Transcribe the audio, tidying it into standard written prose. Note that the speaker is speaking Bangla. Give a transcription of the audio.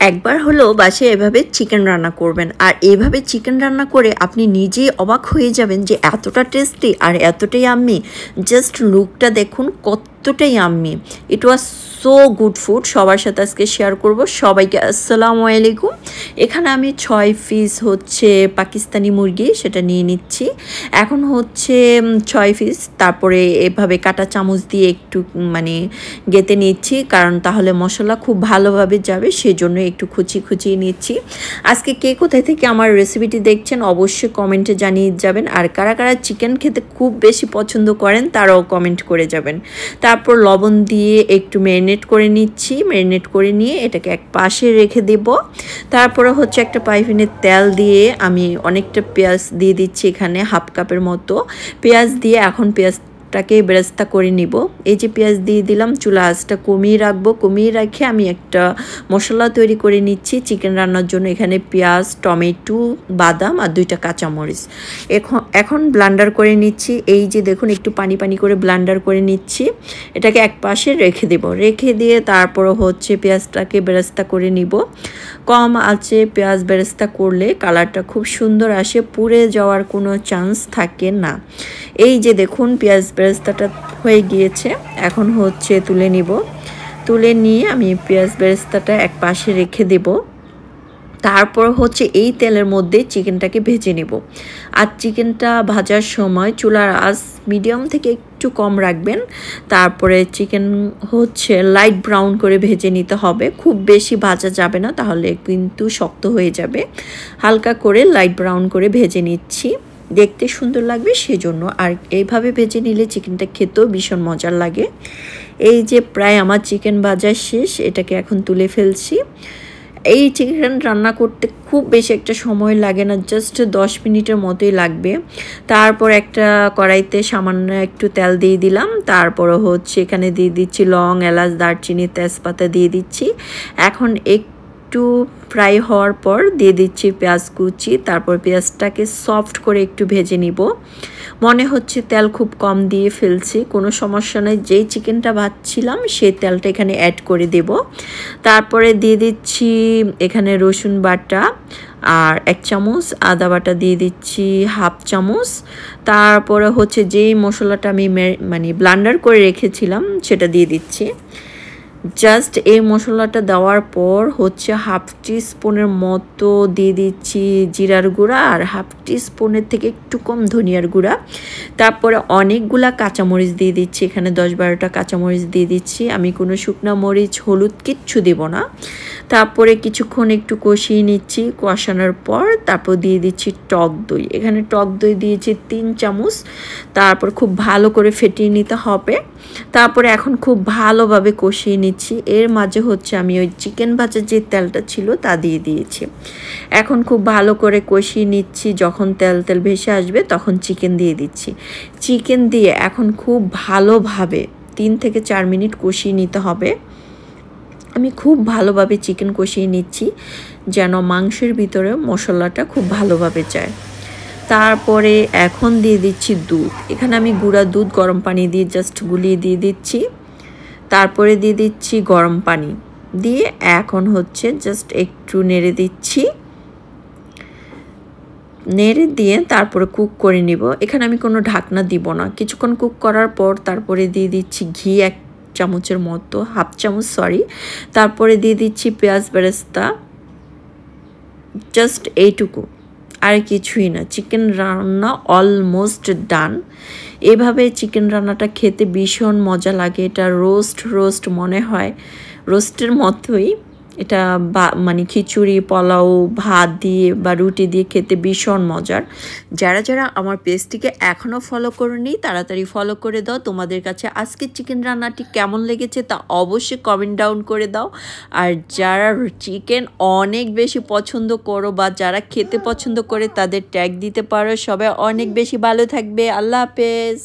একবার হলো বাসায় এভাবে চিকেন রান্না করবেন, আর এভাবে চিকেন রান্না করে আপনি নিজেই অবাক হয়ে যাবেন যে এতটা টেস্টি আর এতটাই আম্মি। জাস্ট লুকটা দেখুন কতটাই আম্মি। ইট ওয়াজ সো গুড ফুড। সবার সাথে আজকে শেয়ার করব। সবাইকে আসসালামু আলাইকুম। এখানে আমি 6 পিস হচ্ছে পাকিস্তানি মুরগি সেটা নিয়ে নিচ্ছি। এখন হচ্ছে 6 পিস, তারপরে এভাবে কাঁটা চামচ দিয়ে একটু গেঁথে নিচ্ছি, কারণ তাহলে মশলা খুব ভালোভাবে যাবে, সেজন্য একটু খুচিয়ে নিচ্ছি। আজকে কে কোথায় থেকে আমার রেসিপিটি দেখছেন অবশ্যই কমেন্টে জানিয়ে যাবেন, আর কারা কারা চিকেন খেতে খুব বেশি পছন্দ করেন তারাও কমেন্ট করে যাবেন। তারপর লবণ দিয়ে একটু ম্যারিনেট করে নিচ্ছি। ম্যারিনেট করে নিয়ে এটাকে এক পাশে রেখে দেব। তারপরে হচ্ছে একটা পাইপিনের তেল দিয়ে আমি অনেকটা পেঁয়াজ দিয়ে দিচ্ছি, এখানে হাফ কাপের মতো পেঁয়াজ দিয়ে এখন পেঁয়াজটাকে বেরেস্তা করে নিব। এই যে পেঁয়াজ দিয়ে দিলাম, চুলা আঁচটা কমিয়ে রাখবো। কমিয়ে রেখে আমি একটা মশলা তৈরি করে নিচ্ছি চিকেন রান্নার জন্য। এখানে পেঁয়াজ, টমেটো, বাদাম আর 2টা কাঁচামরিচ এখন ব্লেন্ডার করে নিচ্ছি। এই যে দেখুন একটু পানি করে ব্লেন্ডার করে নিচ্ছি। এটাকে এক পাশে রেখে দেব। রেখে দিয়ে তারপর হচ্ছে পেঁয়াজটাকে বেরেস্তা করে নিব। কম আঁচে পেঁয়াজ বেরেস্তা করলে কালারটা খুব সুন্দর আসে, পুড়ে যাওয়ার কোনো চান্স থাকে না। এই যে দেখুন পেঁয়াজ বেরেস্তাটা হয়ে গিয়েছে। এখন হচ্ছে তুলে নিব। তুলে নিয়ে আমি পেঁয়াজ বেরেস্তাটা এক পাশে রেখে দেব। তারপর হচ্ছে এই তেলের মধ্যে চিকেনটাকে ভেজে নেব। আর চিকেনটা ভাজার সময় চুলার আঁচ মিডিয়াম থেকে একটু কম রাখবেন। তারপরে চিকেন হচ্ছে লাইট ব্রাউন করে ভেজে নিতে হবে, খুব বেশি ভাজা যাবে না, তাহলে কিন্তু শক্ত হয়ে যাবে। হালকা করে লাইট ব্রাউন করে ভেজে নিচ্ছি, দেখতে সুন্দর লাগবে সেজন্য। আর এইভাবে ভেজে নিলে চিকেনটা খেতেও ভীষণ মজার লাগে। এই যে প্রায় আমার চিকেন ভাজা শেষ, এটাকে এখন তুলে ফেলছি। এই চিকেন রান্না করতে খুব বেশি একটা সময় লাগে না, জাস্ট 10 মিনিটের মতোই লাগবে। তারপর একটা কড়াইতে সামান্য একটু তেল দিয়ে দিলাম। তারপর হচ্ছে এখানে দিয়ে দিচ্ছি লং, এলাচ, দারচিনি, তেজপাতা দিয়ে দিচ্ছি। এখন একটু ফ্রাই হওয়ার পর দিয়ে দিচ্ছি পেঁয়াজ কুচি। তারপর পেঁয়াজটাকে সফট করে একটু ভেজে নিব। মনে হচ্ছে তেল খুব কম দিয়ে ফেলছি, কোনো সমস্যা নেই। যেই চিকেনটা ভাজছিলাম সেই তেলটা এখানে অ্যাড করে দেব। তারপরে দিয়ে দিচ্ছি এখানে রসুন বাটা আর 1 চামচ, আদা বাটা দিয়ে দিচ্ছি হাফ চামচ। তারপরে হচ্ছে যেই মশলাটা আমি ব্লেন্ডার করে রেখেছিলাম সেটা দিয়ে দিচ্ছি। জাস্ট এই মশলাটা দেওয়ার পর হচ্ছে হাফ টিস্পুনের মতো দিয়ে দিচ্ছি জিরার গুঁড়া, আর হাফ টিস্পুনের থেকে একটু কম ধনিয়ার গুঁড়া। তারপরে অনেকগুলা কাঁচামরিচ দিয়ে দিচ্ছি, এখানে 10-12টা কাঁচামরিচ দিয়ে দিচ্ছি। আমি কোনো শুকনা মরিচ, হলুদ কিচ্ছু দেব না। তারপরে কিছুক্ষণ একটু কষিয়ে নিচ্ছি। কষানোর পর তারপর দিয়ে দিচ্ছি টক দই। এখানে টক দই দিয়েছি 3 চামচ। তারপর খুব ভালো করে ফেটিয়ে নিতে হবে। তারপরে এখন খুব ভালোভাবে কষিয়ে নিচ্ছি। এর মাঝে হচ্ছে আমি ওই চিকেন ভাজার যে তেলটা ছিল তা দিয়ে দিয়েছি। এখন খুব ভালো করে কষিয়ে নিচ্ছি। যখন তেল ভেসে আসবে তখন চিকেন দিয়ে দিচ্ছি। চিকেন দিয়ে এখন খুব ভালোভাবে 3 থেকে 4 মিনিট কষিয়ে নিতে হবে। আমি খুব ভালোভাবে চিকেন কষিয়ে নিচ্ছি যেন মাংসের ভিতরে মশলাটা খুব ভালোভাবে যায়। তারপরে এখন দিয়ে দিচ্ছি দুধ। এখানে আমি গুঁড়া দুধ গরম পানি দিয়ে জাস্ট গুলিয়ে দিয়ে দিচ্ছি। তারপরে দিয়ে দিচ্ছি গরম পানি দিয়ে এখন হচ্ছে জাস্ট একটু নেড়ে দিচ্ছি। নেড়ে দিয়ে তারপরে কুক করে নিব। এখানে আমি কোনো ঢাকনা দিব না। কিছুক্ষণ কুক করার পর তারপরে দিয়ে দিচ্ছি ঘি 1 চামচের মতো, হাফ চামচ সরি। তারপরে দিয়ে দিচ্ছি পেঁয়াজ বেরেস্তা, জাস্ট এইটুকু, আর কিছুই না। চিকেন রান্না অলমোস্ট ডান। এভাবে চিকেন রান্নাটা খেতে ভীষণ মজা লাগে। এটা রোস্ট মনে হয়, রোস্টের মতোই। এটা খিচুড়ি, পোলাও, ভাত দিয়ে বা রুটি দিয়ে খেতে ভীষণ মজার। যারা আমার পেজটিকে এখনও ফলো করোনি তাড়াতাড়ি ফলো করে দাও। তোমাদের কাছে আজকে চিকেন রান্নাটি কেমন লেগেছে তা অবশ্যই কমেন্ট ডাউন করে দাও। আর যারা চিকেন অনেক বেশি পছন্দ করো বা যারা খেতে পছন্দ করে তাদের ট্যাগ দিতে পারো। সবাই অনেক বেশি ভালো থাকবে। আল্লাহ হাফেজ।